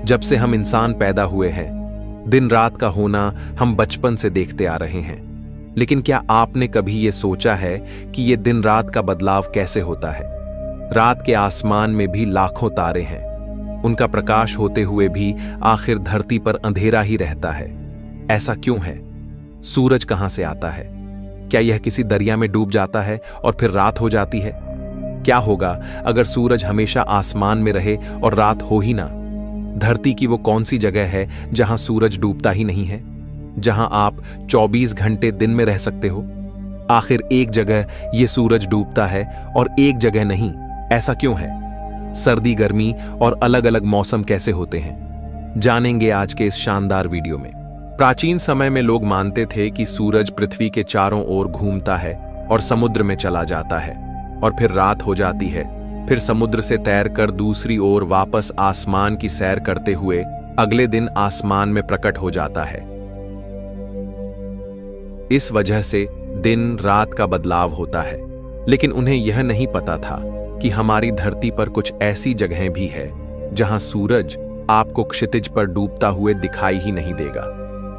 जब से हम इंसान पैदा हुए हैं, दिन रात का होना हम बचपन से देखते आ रहे हैं। लेकिन क्या आपने कभी ये सोचा है कि ये दिन रात का बदलाव कैसे होता है? रात के आसमान में भी लाखों तारे हैं। उनका प्रकाश होते हुए भी आखिर धरती पर अंधेरा ही रहता है। ऐसा क्यों है? सूरज कहां से आता है? क्या यह किसी दरिया में डूब जाता है और फिर रात हो जाती है? क्या होगा अगर सूरज हमेशा आसमान में रहे और रात हो ही ना? धरती की वो कौन सी जगह है जहां सूरज डूबता ही नहीं है, जहां आप 24 घंटे दिन में रह सकते हो? आखिर एक जगह ये सूरज डूबता है और एक जगह नहीं, ऐसा क्यों है? सर्दी गर्मी और अलग अलग मौसम कैसे होते हैं, जानेंगे आज के इस शानदार वीडियो में। प्राचीन समय में लोग मानते थे कि सूरज पृथ्वी के चारों ओर घूमता है और समुद्र में चला जाता है और फिर रात हो जाती है। फिर समुद्र से तैरकर दूसरी ओर वापस आसमान की सैर करते हुए अगले दिन आसमान में प्रकट हो जाता है। इस वजह से दिन रात का बदलाव होता है। लेकिन उन्हें यह नहीं पता था कि हमारी धरती पर कुछ ऐसी जगहें भी है जहां सूरज आपको क्षितिज पर डूबता हुए दिखाई ही नहीं देगा,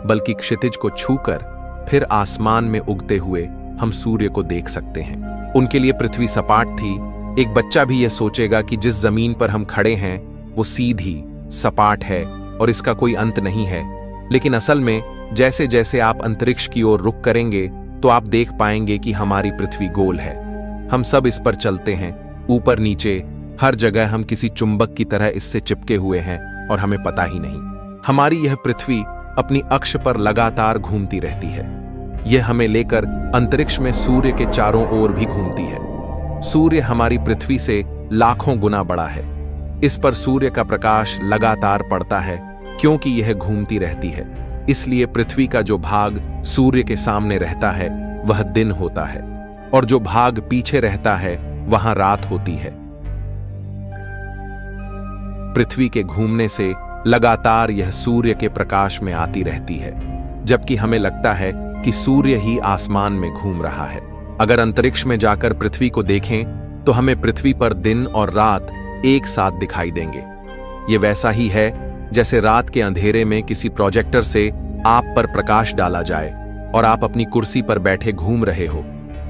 बल्कि क्षितिज को छूकर फिर आसमान में उगते हुए हम सूर्य को देख सकते हैं। उनके लिए पृथ्वी सपाट थी। एक बच्चा भी यह सोचेगा कि जिस जमीन पर हम खड़े हैं वो सीधी सपाट है और इसका कोई अंत नहीं है। लेकिन असल में जैसे जैसे आप अंतरिक्ष की ओर रुख करेंगे तो आप देख पाएंगे कि हमारी पृथ्वी गोल है। हम सब इस पर चलते हैं, ऊपर नीचे हर जगह हम किसी चुंबक की तरह इससे चिपके हुए हैं और हमें पता ही नहीं। हमारी यह पृथ्वी अपनी अक्ष पर लगातार घूमती रहती है। यह हमें लेकर अंतरिक्ष में सूर्य के चारों ओर भी घूमती है। सूर्य हमारी पृथ्वी से लाखों गुना बड़ा है। इस पर सूर्य का प्रकाश लगातार पड़ता है क्योंकि यह घूमती रहती है। इसलिए पृथ्वी का जो भाग सूर्य के सामने रहता है वह दिन होता है और जो भाग पीछे रहता है वहां रात होती है। पृथ्वी के घूमने से लगातार यह सूर्य के प्रकाश में आती रहती है, जबकि हमें लगता है कि सूर्य ही आसमान में घूम रहा है। अगर अंतरिक्ष में जाकर पृथ्वी को देखें तो हमें पृथ्वी पर दिन और रात एक साथ दिखाई देंगे। ये वैसा ही है जैसे रात के अंधेरे में किसी प्रोजेक्टर से आप पर प्रकाश डाला जाए और आप अपनी कुर्सी पर बैठे घूम रहे हो।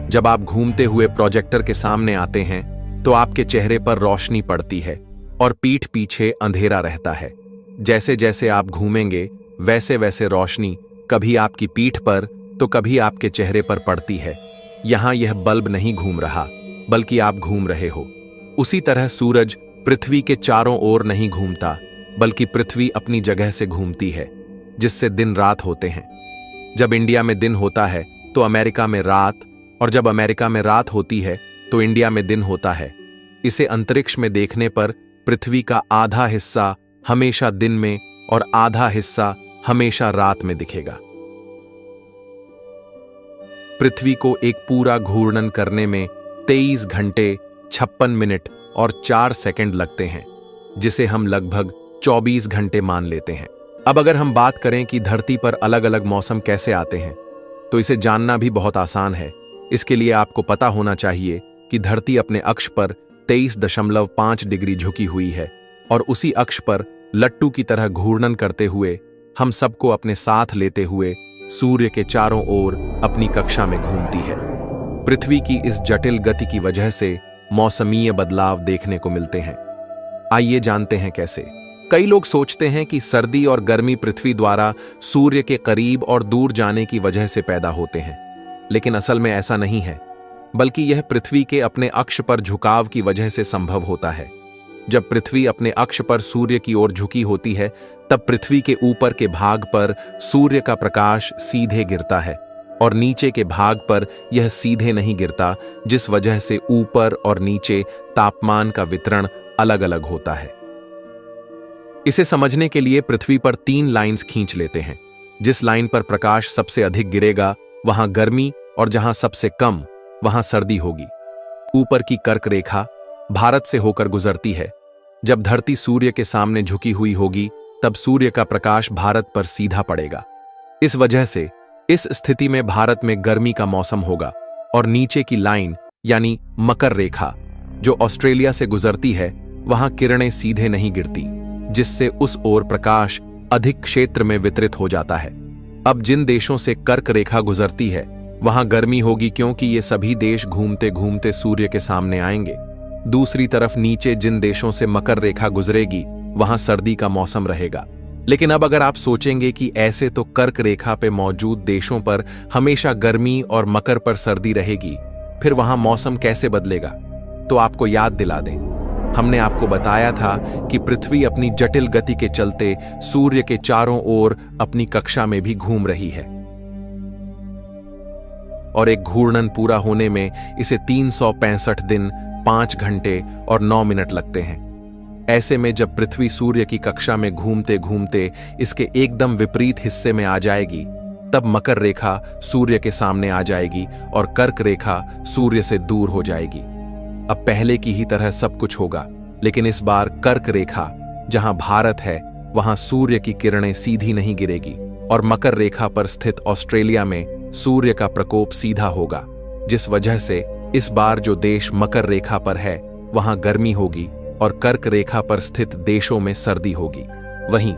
जब आप घूमते हुए प्रोजेक्टर के सामने आते हैं तो आपके चेहरे पर रोशनी पड़ती है और पीठ पीछे अंधेरा रहता है। जैसे जैसे आप घूमेंगे वैसे वैसे रोशनी कभी आपकी पीठ पर तो कभी आपके चेहरे पर पड़ती है। यहां यह बल्ब नहीं घूम रहा, बल्कि आप घूम रहे हो। उसी तरह सूरज पृथ्वी के चारों ओर नहीं घूमता, बल्कि पृथ्वी अपनी जगह से घूमती है, जिससे दिन रात होते हैं। जब इंडिया में दिन होता है तो अमेरिका में रात, और जब अमेरिका में रात होती है तो इंडिया में दिन होता है। इसे अंतरिक्ष में देखने पर पृथ्वी का आधा हिस्सा हमेशा दिन में और आधा हिस्सा हमेशा रात में दिखेगा। पृथ्वी को एक पूरा घूर्णन करने में 23 घंटे 56 मिनट और 4 सेकंड लगते हैं, जिसे हम लगभग 24 घंटे मान लेते हैं। अब अगर हम बात करें कि धरती पर अलग अलग मौसम कैसे आते हैं, तो इसे जानना भी बहुत आसान है। इसके लिए आपको पता होना चाहिए कि धरती अपने अक्ष पर 23.5 डिग्री झुकी हुई है और उसी अक्ष पर लट्टू की तरह घूर्णन करते हुए हम सबको अपने साथ लेते हुए सूर्य के चारों ओर अपनी कक्षा में घूमती है। पृथ्वी की इस जटिल गति की वजह से मौसमीय बदलाव देखने को मिलते हैं। आइए जानते हैं कैसे। कई लोग सोचते हैं कि सर्दी और गर्मी पृथ्वी द्वारा सूर्य के करीब और दूर जाने की वजह से पैदा होते हैं, लेकिन असल में ऐसा नहीं है, बल्कि यह पृथ्वी के अपने अक्ष पर झुकाव की वजह से संभव होता है। जब पृथ्वी अपने अक्ष पर सूर्य की ओर झुकी होती है, तब पृथ्वी के ऊपर के भाग पर सूर्य का प्रकाश सीधे गिरता है और नीचे के भाग पर यह सीधे नहीं गिरता, जिस वजह से ऊपर और नीचे तापमान का वितरण अलग अलग होता है। इसे समझने के लिए पृथ्वी पर 3 लाइंस खींच लेते हैं। जिस लाइन पर प्रकाश सबसे अधिक गिरेगा वहां गर्मी और जहां सबसे कम वहां सर्दी होगी। ऊपर की कर्क रेखा भारत से होकर गुजरती है। जब धरती सूर्य के सामने झुकी हुई होगी तब सूर्य का प्रकाश भारत पर सीधा पड़ेगा। इस वजह से इस स्थिति में भारत में गर्मी का मौसम होगा और नीचे की लाइन यानी मकर रेखा जो ऑस्ट्रेलिया से गुजरती है वहां किरणें सीधे नहीं गिरती। जिससे उस ओर प्रकाश अधिक क्षेत्र में वितरित हो जाता है। अब जिन देशों से कर्क रेखा गुजरती है वहां गर्मी होगी, क्योंकि ये सभी देश घूमते घूमते सूर्य के सामने आएंगे। दूसरी तरफ नीचे जिन देशों से मकर रेखा गुजरेगी वहां सर्दी का मौसम रहेगा। लेकिन अब अगर आप सोचेंगे कि ऐसे तो कर्क रेखा पे मौजूद देशों पर हमेशा गर्मी और मकर पर सर्दी रहेगी, फिर वहां मौसम कैसे बदलेगा? तो आपको याद दिला दें, हमने आपको बताया था कि पृथ्वी अपनी जटिल गति के चलते सूर्य के चारों ओर अपनी कक्षा में भी घूम रही है और एक घूर्णन पूरा होने में इसे 365 दिन 5 घंटे और 9 मिनट लगते हैं। ऐसे में जब पृथ्वी सूर्य की कक्षा में घूमते घूमते इसके एकदम विपरीत हिस्से में आ जाएगी, तब मकर रेखा सूर्य के सामने आ जाएगी और कर्क रेखा सूर्य से दूर हो जाएगी। अब पहले की ही तरह सब कुछ होगा, लेकिन इस बार कर्क रेखा जहां भारत है वहां सूर्य की किरणें सीधी नहीं गिरेगी और मकर रेखा पर स्थित ऑस्ट्रेलिया में सूर्य का प्रकोप सीधा होगा, जिस वजह से इस बार जो देश मकर रेखा पर है वहां गर्मी होगी और कर्क रेखा पर स्थित देशों में सर्दी होगी। वहीं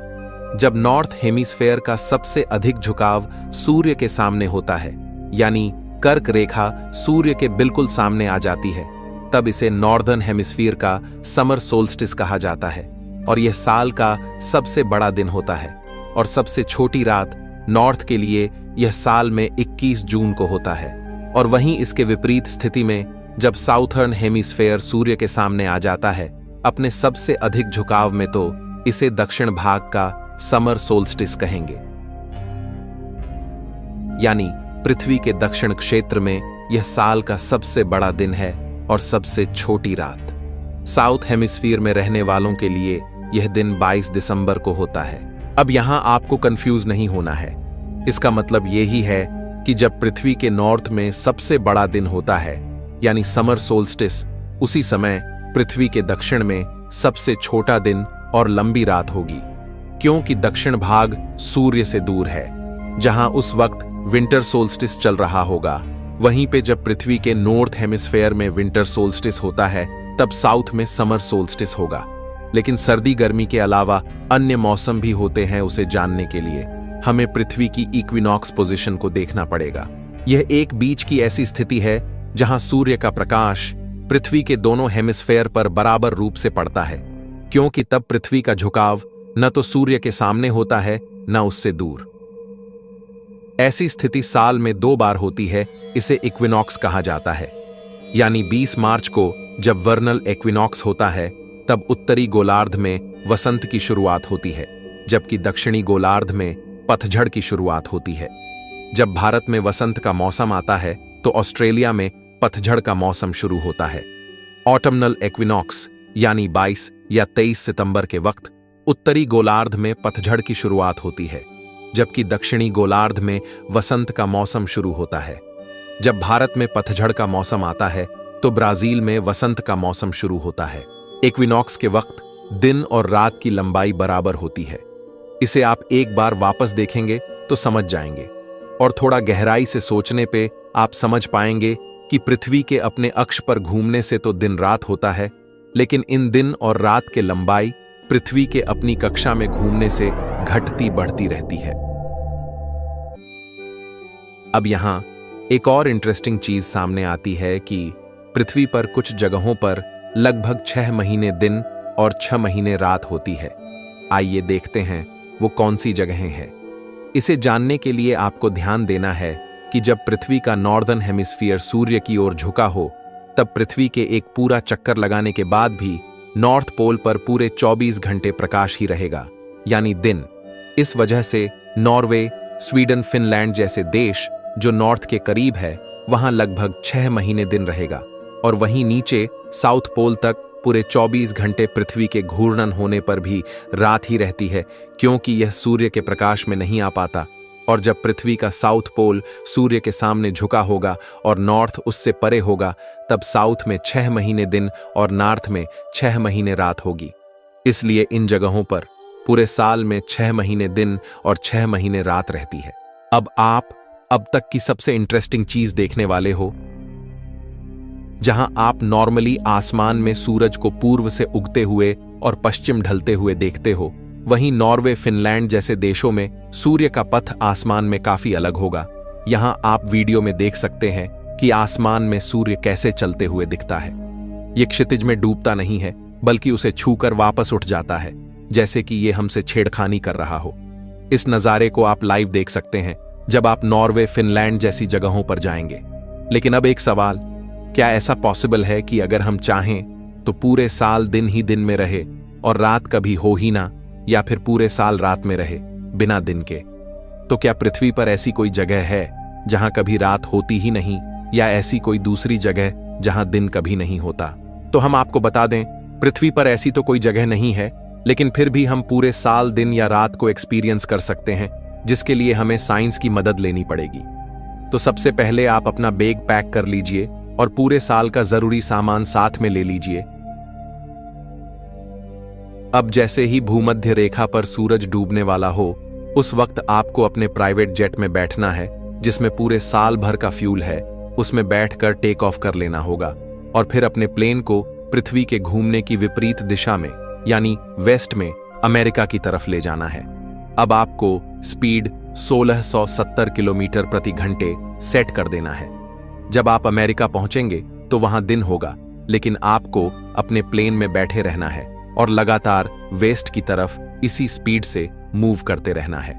जब नॉर्थ हेमिस्फेयर का सबसे अधिक झुकाव सूर्य के सामने होता है, यानी कर्क रेखा सूर्य के बिल्कुल सामने आ जाती है, तब इसे नॉर्दर्न हेमिस्फीयर का समर सोल्स्टिस कहा जाता है और यह साल का सबसे बड़ा दिन होता है और सबसे छोटी रात नॉर्थ के लिए यह साल में 21 जून को होता है। और वहीं इसके विपरीत स्थिति में जब साउथर्न हेमिस्फेयर सूर्य के सामने आ जाता है अपने सबसे अधिक झुकाव में, तो इसे दक्षिण भाग का समर सोल्स्टिस कहेंगे, यानी पृथ्वी के दक्षिण क्षेत्र में यह साल का सबसे बड़ा दिन है और सबसे छोटी रात। साउथ हेमिस्फीयर में रहने वालों के लिए यह दिन 22 दिसंबर को होता है। अब यहां आपको कंफ्यूज नहीं होना है, इसका मतलब यही है कि जब पृथ्वी के नॉर्थ में सबसे बड़ा दिन होता है यानी समर सोल्स्टिस, उसी समय पृथ्वी के दक्षिण में सबसे छोटा दिन और लंबी रात होगी, क्योंकि दक्षिण भाग सूर्य से दूर है। जहां उस वक्त विंटर सोल्स्टिस चल रहा होगा, वहीं पे जब पृथ्वी के नॉर्थ हेमिस्फेयर में विंटर सोल्स्टिस होता है तब साउथ में समर सोल्स्टिस होगा। लेकिन सर्दी गर्मी के अलावा अन्य मौसम भी होते हैं, उसे जानने के लिए हमें पृथ्वी की इक्विनॉक्स पोजीशन को देखना पड़ेगा। यह एक बीच की ऐसी स्थिति है जहां सूर्य का प्रकाश पृथ्वी के दोनों हेमिस्फेयर पर बराबर रूप से पड़ता है, क्योंकि तब पृथ्वी का झुकाव न तो सूर्य के सामने होता है न उससे दूर। ऐसी स्थिति साल में 2 बार होती है, इसे इक्विनॉक्स कहा जाता है। यानी 20 मार्च को जब वर्नल इक्विनॉक्स होता है तब उत्तरी गोलार्ध में वसंत की शुरुआत होती है, जबकि दक्षिणी गोलार्ध में पतझड़ की शुरुआत होती है। जब भारत में वसंत का मौसम आता है तो ऑस्ट्रेलिया में पतझड़ का मौसम शुरू होता है। ऑटमनल इक्विनॉक्स यानी 22 या 23 सितंबर के वक्त उत्तरी गोलार्ध में पतझड़ की शुरुआत होती है, जबकि दक्षिणी गोलार्ध में वसंत का मौसम शुरू होता है। जब भारत में पतझड़ का मौसम आता है तो ब्राजील में वसंत का मौसम शुरू होता है। इक्विनॉक्स के वक्त दिन और रात की लंबाई बराबर होती है। इसे आप एक बार वापस देखेंगे तो समझ जाएंगे और थोड़ा गहराई से सोचने पे आप समझ पाएंगे कि पृथ्वी के अपने अक्ष पर घूमने से तो दिन रात होता है, लेकिन इन दिन और रात के लंबाई पृथ्वी के अपनी कक्षा में घूमने से घटती बढ़ती रहती है। अब यहां एक और इंटरेस्टिंग चीज सामने आती है कि पृथ्वी पर कुछ जगहों पर लगभग 6 महीने दिन और 6 महीने रात होती है। आइए देखते हैं वो कौन सी जगहें हैं। इसे जानने के लिए आपको ध्यान देना है कि जब पृथ्वी का नॉर्दर्न हेमिस्फीयर सूर्य की ओर झुका हो, तब पृथ्वी के एक पूरा चक्कर लगाने के बाद भी नॉर्थ पोल पर पूरे 24 घंटे प्रकाश ही रहेगा, यानी दिन। इस वजह से नॉर्वे, स्वीडन, फिनलैंड जैसे देश जो नॉर्थ के करीब है, वहां लगभग 6 महीने दिन रहेगा और वहीं नीचे साउथ पोल तक पूरे 24 घंटे पृथ्वी के घूर्णन होने पर भी रात ही रहती है, क्योंकि यह सूर्य के प्रकाश में नहीं आ पाता। और जब पृथ्वी का साउथ पोल सूर्य के सामने झुका होगा और नॉर्थ उससे परे होगा, तब साउथ में 6 महीने दिन और नॉर्थ में 6 महीने रात होगी। इसलिए इन जगहों पर पूरे साल में 6 महीने दिन और 6 महीने रात रहती है। अब आप अब तक की सबसे इंटरेस्टिंग चीज देखने वाले हो। जहां आप नॉर्मली आसमान में सूरज को पूर्व से उगते हुए और पश्चिम ढलते हुए देखते हो, वहीं नॉर्वे, फिनलैंड जैसे देशों में सूर्य का पथ आसमान में काफी अलग होगा। यहां आप वीडियो में देख सकते हैं कि आसमान में सूर्य कैसे चलते हुए दिखता है। ये क्षितिज में डूबता नहीं है, बल्कि उसे छूकर वापस उठ जाता है, जैसे कि ये हमसे छेड़खानी कर रहा हो। इस नज़ारे को आप लाइव देख सकते हैं जब आप नॉर्वे, फिनलैंड जैसी जगहों पर जाएंगे। लेकिन अब एक सवाल, क्या ऐसा पॉसिबल है कि अगर हम चाहें तो पूरे साल दिन ही दिन में रहे और रात कभी हो ही ना, या फिर पूरे साल रात में रहे बिना दिन के? तो क्या पृथ्वी पर ऐसी कोई जगह है जहां कभी रात होती ही नहीं, या ऐसी कोई दूसरी जगह जहां दिन कभी नहीं होता? तो हम आपको बता दें, पृथ्वी पर ऐसी तो कोई जगह नहीं है, लेकिन फिर भी हम पूरे साल दिन या रात को एक्सपीरियंस कर सकते हैं, जिसके लिए हमें साइंस की मदद लेनी पड़ेगी। तो सबसे पहले आप अपना बैग पैक कर लीजिए और पूरे साल का जरूरी सामान साथ में ले लीजिए। अब जैसे ही भूमध्य रेखा पर सूरज डूबने वाला हो, उस वक्त आपको अपने प्राइवेट जेट में बैठना है, जिसमें पूरे साल भर का फ्यूल है। उसमें बैठकर टेक ऑफ कर लेना होगा और फिर अपने प्लेन को पृथ्वी के घूमने की विपरीत दिशा में, यानी वेस्ट में, अमेरिका की तरफ ले जाना है। अब आपको स्पीड 1670 किलोमीटर प्रति घंटे सेट कर देना है। जब आप अमेरिका पहुंचेंगे तो वहां दिन होगा, लेकिन आपको अपने प्लेन में बैठे रहना है और लगातार वेस्ट की तरफ इसी स्पीड से मूव करते रहना है।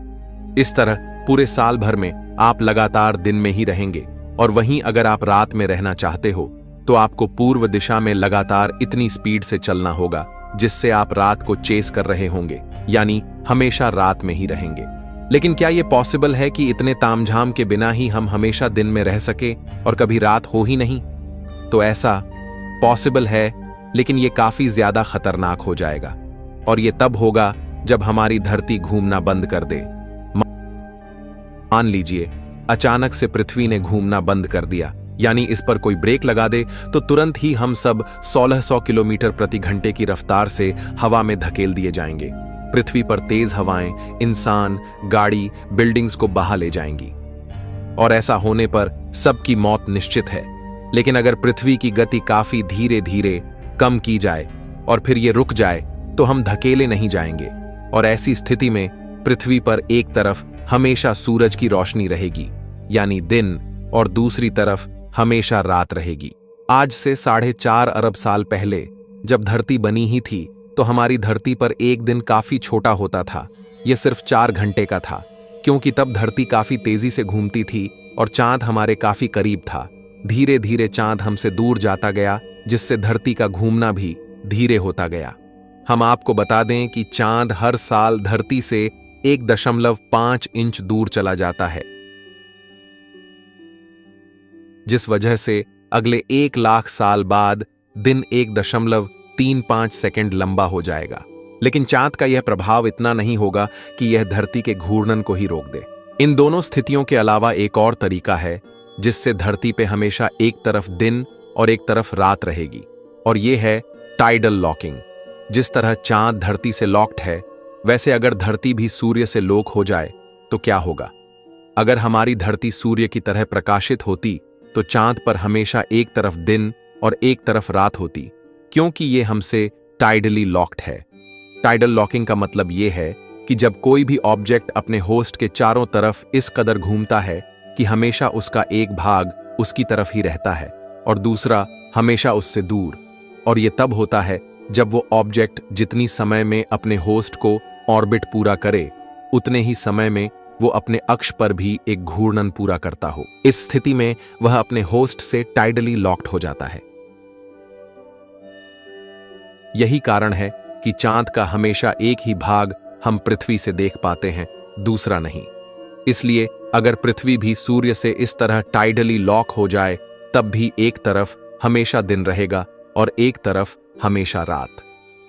इस तरह पूरे साल भर में आप लगातार दिन में ही रहेंगे, और वहीं अगर आप रात में रहना चाहते हो तो आपको पूर्व दिशा में लगातार इतनी स्पीड से चलना होगा जिससे आप रात को चेस कर रहे होंगे, यानी हमेशा रात में ही रहेंगे। लेकिन क्या यह पॉसिबल है कि इतने तामझाम के बिना ही हम हमेशा दिन में रह सके और कभी रात हो ही नहीं? तो ऐसा पॉसिबल है, लेकिन यह काफी ज्यादा खतरनाक हो जाएगा, और यह तब होगा जब हमारी धरती घूमना बंद कर दे। मान लीजिए अचानक से पृथ्वी ने घूमना बंद कर दिया, यानी इस पर कोई ब्रेक लगा दे, तो तुरंत ही हम सब 1600 किलोमीटर प्रति घंटे की रफ्तार से हवा में धकेल दिए जाएंगे। पृथ्वी पर तेज हवाएं इंसान, गाड़ी, बिल्डिंग्स को बहा ले जाएंगी, और ऐसा होने पर सबकी मौत निश्चित है। लेकिन अगर पृथ्वी की गति काफी धीरे धीरे कम की जाए और फिर ये रुक जाए, तो हम धकेले नहीं जाएंगे, और ऐसी स्थिति में पृथ्वी पर एक तरफ हमेशा सूरज की रोशनी रहेगी, यानी दिन, और दूसरी तरफ हमेशा रात रहेगी। आज से 4.5 अरब साल पहले जब धरती बनी ही थी, तो हमारी धरती पर एक दिन काफी छोटा होता था। यह सिर्फ 4 घंटे का था, क्योंकि तब धरती काफी तेजी से घूमती थी और चांद हमारे काफी करीब था। धीरे धीरे चांद हमसे दूर जाता गया, जिससे धरती का घूमना भी धीरे होता गया। हम आपको बता दें कि चांद हर साल धरती से 1.5 इंच दूर चला जाता है, जिस वजह से अगले 1 लाख साल बाद दिन 1.35 सेकंड लंबा हो जाएगा। लेकिन चांद का यह प्रभाव इतना नहीं होगा कि यह धरती के घूर्णन को ही रोक दे। इन दोनों स्थितियों के अलावा एक और तरीका है जिससे धरती पे हमेशा एक तरफ दिन और एक तरफ रात रहेगी, और यह है टाइडल लॉकिंग। जिस तरह चांद धरती से लॉक्ड है, वैसे अगर धरती भी सूर्य से लॉक हो जाए तो क्या होगा? अगर हमारी धरती सूर्य की तरह प्रकाशित होती तो चांद पर हमेशा एक तरफ दिन और एक तरफ रात होती, क्योंकि ये हमसे टाइडली लॉक्ड है। टाइडल लॉकिंग का मतलब यह है कि जब कोई भी ऑब्जेक्ट अपने होस्ट के चारों तरफ इस कदर घूमता है कि हमेशा उसका एक भाग उसकी तरफ ही रहता है और दूसरा हमेशा उससे दूर, और यह तब होता है जब वो ऑब्जेक्ट जितनी समय में अपने होस्ट को ऑर्बिट पूरा करे, उतने ही समय में वो अपने अक्ष पर भी एक घूर्णन पूरा करता हो। इस स्थिति में वह अपने होस्ट से टाइडली लॉक्ड हो जाता है। यही कारण है कि चांद का हमेशा एक ही भाग हम पृथ्वी से देख पाते हैं, दूसरा नहीं। इसलिए अगर पृथ्वी भी सूर्य से इस तरह टाइडली लॉक हो जाए, तब भी एक तरफ हमेशा दिन रहेगा और एक तरफ हमेशा रात।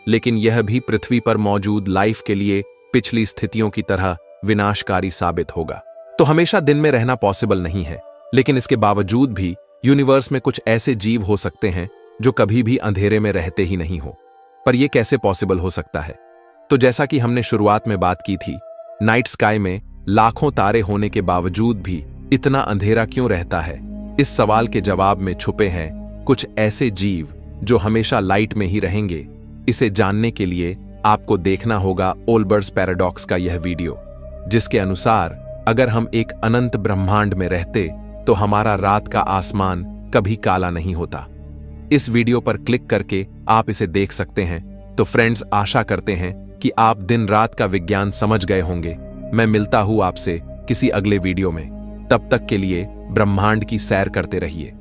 लेकिन यह भी पृथ्वी पर मौजूद लाइफ के लिए पिछली स्थितियों की तरह विनाशकारी साबित होगा। तो हमेशा दिन में रहना पॉसिबल नहीं है, लेकिन इसके बावजूद भी यूनिवर्स में कुछ ऐसे जीव हो सकते हैं जो कभी भी अंधेरे में रहते ही नहीं हो। पर यह कैसे पॉसिबल हो सकता है? तो जैसा कि हमने शुरुआत में बात की थी, नाइट स्काई में लाखों तारे होने के बावजूद भी इतना अंधेरा क्यों रहता है? इस सवाल के जवाब में छुपे हैं कुछ ऐसे जीव जो हमेशा लाइट में ही रहेंगे। इसे जानने के लिए आपको देखना होगा ओल्बर्स पैराडॉक्स का यह वीडियो, जिसके अनुसार अगर हम एक अनंत ब्रह्मांड में रहते तो हमारा रात का आसमान कभी काला नहीं होता। इस वीडियो पर क्लिक करके आप इसे देख सकते हैं। तो फ्रेंड्स, आशा करते हैं कि आप दिन रात का विज्ञान समझ गए होंगे। मैं मिलता हूं आपसे किसी अगले वीडियो में। तब तक के लिए ब्रह्मांड की सैर करते रहिए।